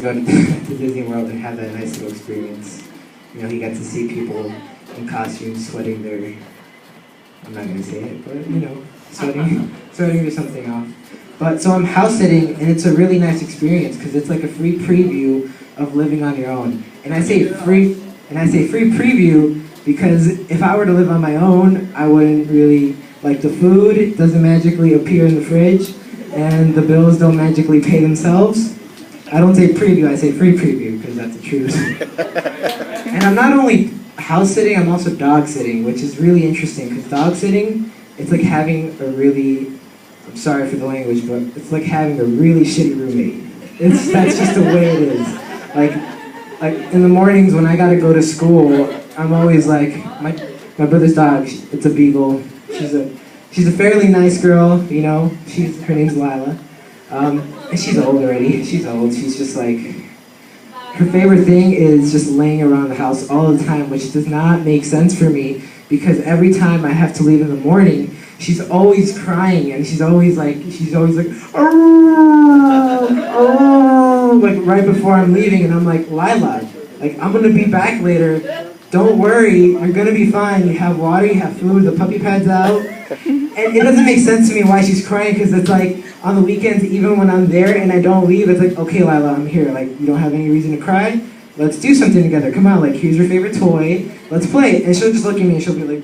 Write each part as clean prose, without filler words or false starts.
go to Disney World and have that nice little experience. You know, he got to see people in costumes sweating their, I'm not gonna say it, but you know, sweating or something off. But so I'm house sitting, and it's a really nice experience because it's like a free preview of living on your own. And I say free preview because if I were to live on my own, I wouldn't really like the food doesn't magically appear in the fridge, and the bills don't magically pay themselves. I don't say preview, I say free preview because that's the truth. And I'm not only house sitting, I'm also dog sitting, which is really interesting because dog sitting, it's like having a really, I'm sorry for the language, but it's like having a really shitty roommate. That's just the way it is. Like in the mornings when I gotta go to school, I'm always like, my brother's dog, it's a beagle. She's a fairly nice girl, you know. Her name's Lila. And she's old already. She's old. She's just like, her favorite thing is just laying around the house all the time, which does not make sense for me because every time I have to leave in the morning, she's always crying and she's always like, oh, like right before I'm leaving, and I'm like, Lila, like I'm gonna be back later. Don't worry, you're gonna be fine. You have water, you have food, the puppy pad's out. And it doesn't make sense to me why she's crying because it's like on the weekends, even when I'm there and I don't leave, it's like, okay, Lila, I'm here. Like, you don't have any reason to cry? Let's do something together. Come on, like, here's your favorite toy. Let's play. And she'll just look at me and she'll be like,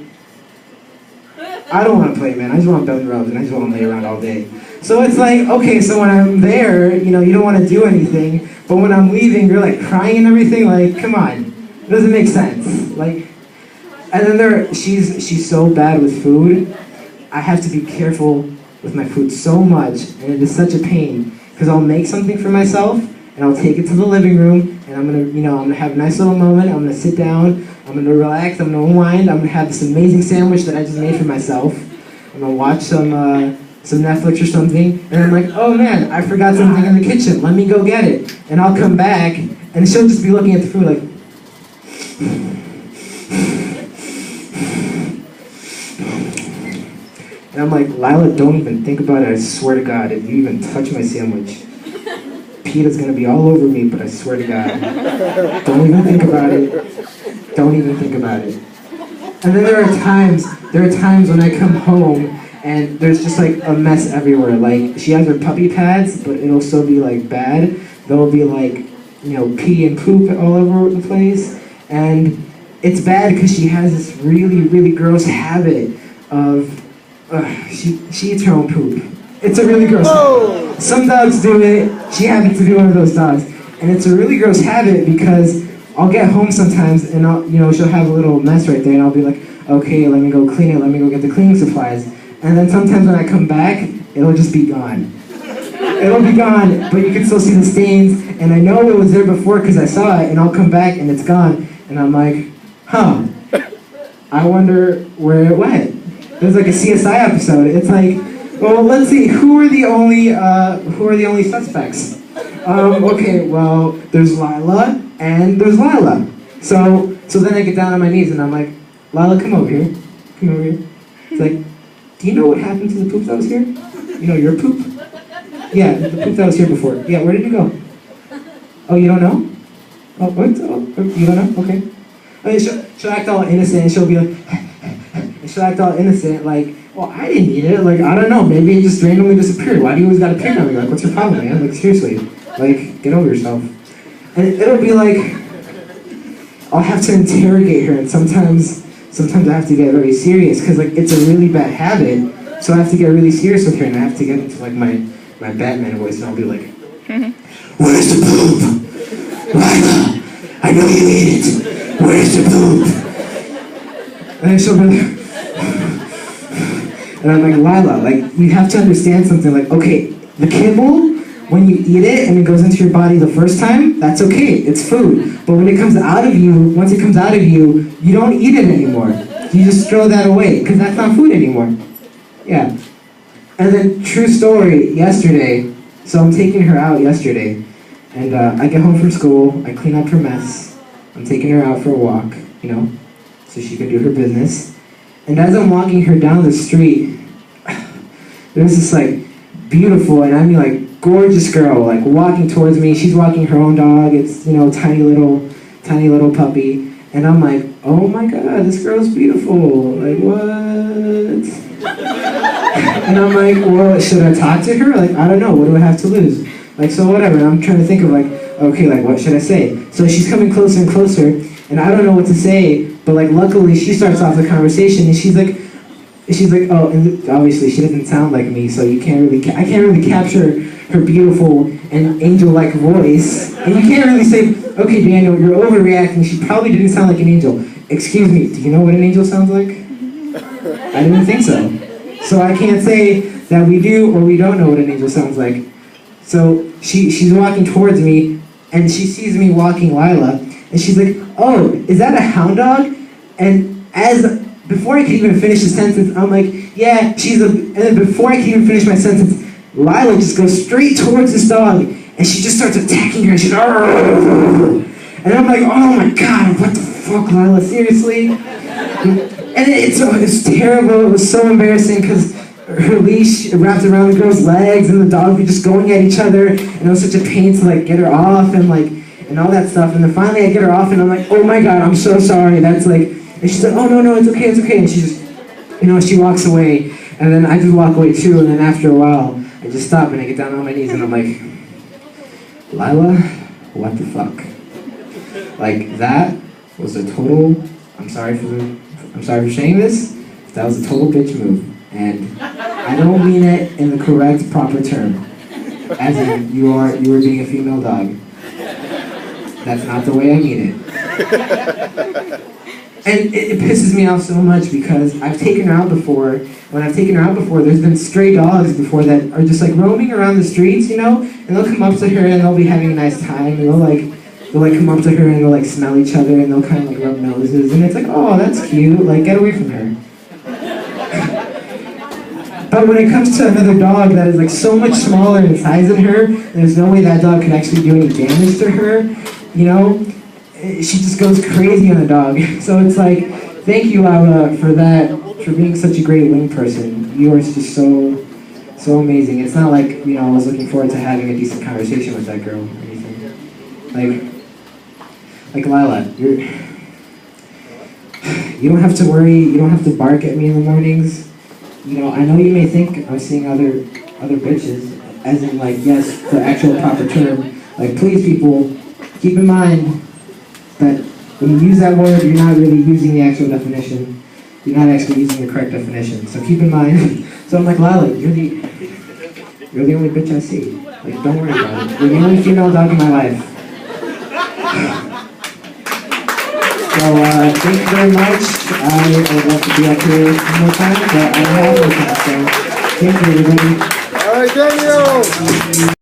I don't want to play, man. I just want to bend rubs and I just want to lay around all day. So it's like, okay, so when I'm there, you know, you don't want to do anything. But when I'm leaving, you're like crying and everything. Like, come on. It doesn't make sense. Like, and then she's so bad with food. I have to be careful with my food so much, and it is such a pain because I'll make something for myself and I'll take it to the living room and I'm gonna have a nice little moment. I'm gonna sit down, I'm gonna relax, I'm gonna unwind, I'm gonna have this amazing sandwich that I just made for myself. I'm gonna watch some Netflix or something, and I'm like, oh man, I forgot something in the kitchen. Let me go get it, and I'll come back and she'll just be looking at the food like. And I'm like, Lila, don't even think about it. I swear to God, if you even touch my sandwich, PETA's gonna be all over me, but I swear to God, don't even think about it. Don't even think about it. And then there are times when I come home and there's just like a mess everywhere. Like, she has her puppy pads, but it'll still be like bad. There'll be like, you know, pee and poop all over the place. And it's bad because she has this really, really gross habit of, she eats her own poop. It's a really gross habit. Some dogs do it. She happens to be one of those dogs. And it's a really gross habit because I'll get home sometimes and she'll have a little mess right there and I'll be like, okay, let me go clean it, let me go get the cleaning supplies. And then sometimes when I come back, it'll just be gone. It'll be gone, but you can still see the stains, and I know it was there before because I saw it, and I'll come back and it's gone. And I'm like, huh, I wonder where it went. There's like a CSI episode. It's like, well, let's see, who are the only suspects? Okay, well, there's Lila and there's Lila. So then I get down on my knees and I'm like, Lila, come over here. Come over here. It's like, do you know what happened to the poop that was here? You know your poop? Yeah, the poop that was here before. Yeah, where did it go? Oh, you don't know? Oh, what? Oh, you don't know? Okay. And she'll act all innocent and she'll be like, and she'll act all innocent like, well, I didn't eat it. Like, I don't know. Maybe it just randomly disappeared. Why do you always gotta pick on me? Like, what's your problem, man? Like, seriously. Like, get over yourself. And it'll be like, I'll have to interrogate her, and sometimes I have to get very serious because like it's a really bad habit. So I have to get really serious with her, and I have to get into like my Batman voice, and I'll be like, "Where's the poop, Lila? I know you ate it. Where's the poop?" And then she'll be like, and I'm like, Lila, like you have to understand something. Like, okay, the kibble, when you eat it and it goes into your body the first time, that's okay, it's food. But when it comes out of you, once it comes out of you, you don't eat it anymore. You just throw that away, because that's not food anymore. Yeah. And then, true story, yesterday, so I'm taking her out yesterday, and I get home from school, I clean up her mess, I'm taking her out for a walk, you know, so she can do her business. And as I'm walking her down the street, there's this like, beautiful, and I mean like, gorgeous girl, like walking towards me. She's walking her own dog. It's, you know, tiny little puppy. And I'm like, oh my God, this girl's beautiful. Like, what? And I'm like, well, should I talk to her? Like, I don't know. What do I have to lose? Like, so whatever. And I'm trying to think of like, okay, like what should I say? So she's coming closer and closer, and I don't know what to say. But like, luckily, she starts off the conversation, and she's like, oh, and obviously she doesn't sound like me, so I can't really capture her beautiful and angel-like voice. And you can't really say, okay, Daniel, you're overreacting. She probably didn't sound like an angel. Excuse me, do you know what an angel sounds like? I didn't think so. So I can't say that we do or we don't know what an angel sounds like. So she's walking towards me, and she sees me walking Lila, and she's like, oh, is that a hound dog? And before I could even finish the sentence, I'm like, yeah, and then before I can even finish my sentence, Lila just goes straight towards this dog, and she just starts attacking her, and she's, argh! And I'm like, oh my God, what the fuck, Lila, seriously? And it's terrible. It was so embarrassing because her leash wrapped around the girl's legs, and the dog were just going at each other, and it was such a pain to like get her off and all that stuff. And then finally I get her off, and I'm like, oh my God, I'm so sorry. That's like, and she's like, oh no, it's okay. And she just, you know, she walks away, and then I just walk away too. And then after a while, I just stop and I get down on my knees, and I'm like, Lila, what the fuck? Like, that was a total, I'm sorry for saying this, that was a total bitch move. And I don't mean it in the correct, proper term. As in, you were being a female dog. That's not the way I mean it. And it pisses me off so much because I've taken her out before. When I've taken her out before, there's been stray dogs before that are just like roaming around the streets, you know? And they'll come up to her and they'll be having a nice time, and they'll come up to her and they'll like smell each other, and they'll kind of like rub noses, and it's like, oh, that's cute, like get away from her. But when it comes to another dog that is like so much smaller in size than her, there's no way that dog could actually do any damage to her, you know? She just goes crazy on the dog. So it's like, thank you, Lila, for that, for being such a great wing person. You are just so amazing. It's not like, you know, I was looking forward to having a decent conversation with that girl or anything. Like Lila, you don't have to worry, you don't have to bark at me in the mornings. You know, I know you may think I'm seeing other bitches, as in like, yes, the actual proper term. Like, please people, keep in mind that when you use that word, you're not really using the actual definition. You're not actually using the correct definition. So keep in mind. So I'm like, Lila, you're the only bitch I see. Like, don't worry about it. You're the only female dog in my life. So thank you very much. I would love to be up here one more time, but I have no time. So thank you, everybody. All right, Daniel.